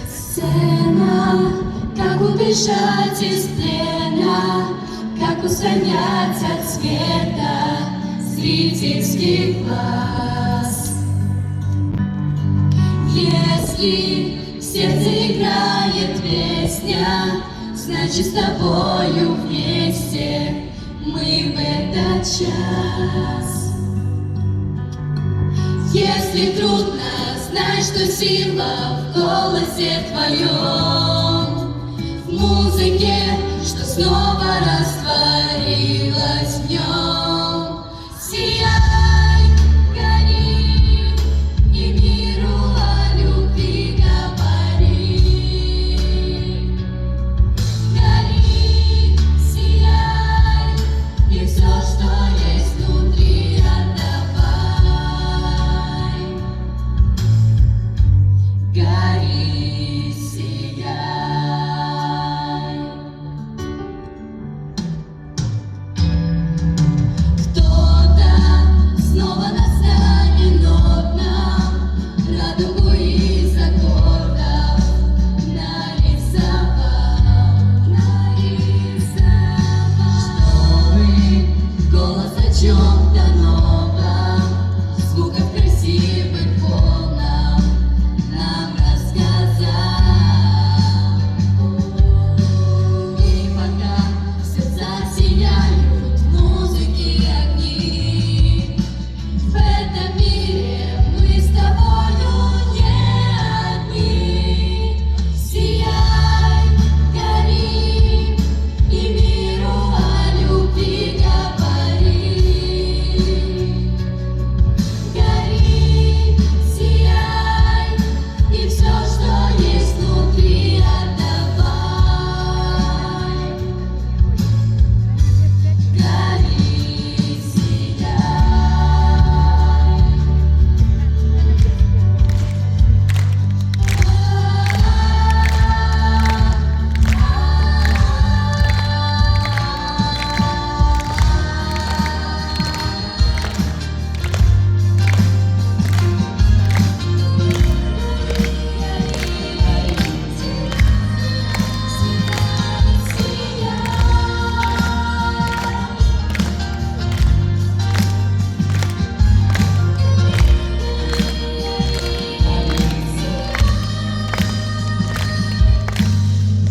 Сцена, как убежать из плена, как устранять от света зрительских глаз. Если в сердце играет песня, значит, с тобою вместе мы в этот час. Если трудно, знай, что сила в голосе твоем, в музыке, что снова растворилась в нем. Сияй, гори, и миру о любви говори. Гори, сияй, и все, что есть внутри, отдавай. Гори, сияй. Кто-то снова настанет нам радугу из аккордов нарисовал, чтобы голос о чем-то новом, звуков красивых полном нам рассказал. И пока в сердцах сияют музыки огни, в этом мире мы с тобою не одни. Сияй, гори, и миру о любви говори. Гори, сияй, и все, что есть внутри, отдавай. Гори, сияй.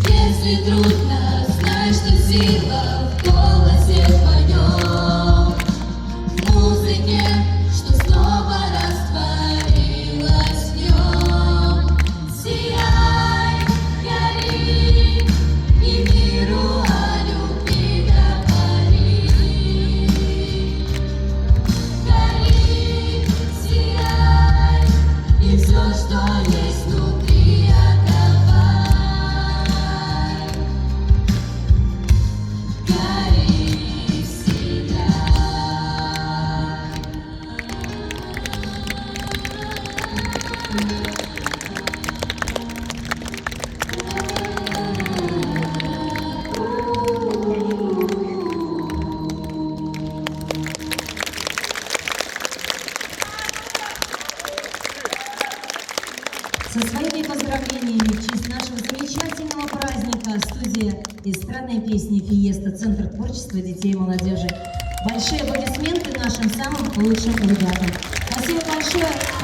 Если трудно, знай, что сила в голосе твоем, в музыке, что снова растворилась в нем. Сияй, гори, и миру о любви говори. Гори, сияй, и все, что есть внутри, отдавай. Гори, сияй. Со своими поздравлениями в честь нашего замечательного праздника студия эстрадной песни «Фиеста», Центр творчества детей и молодежи. Большие аплодисменты нашим самым лучшим ребятам. Спасибо большое.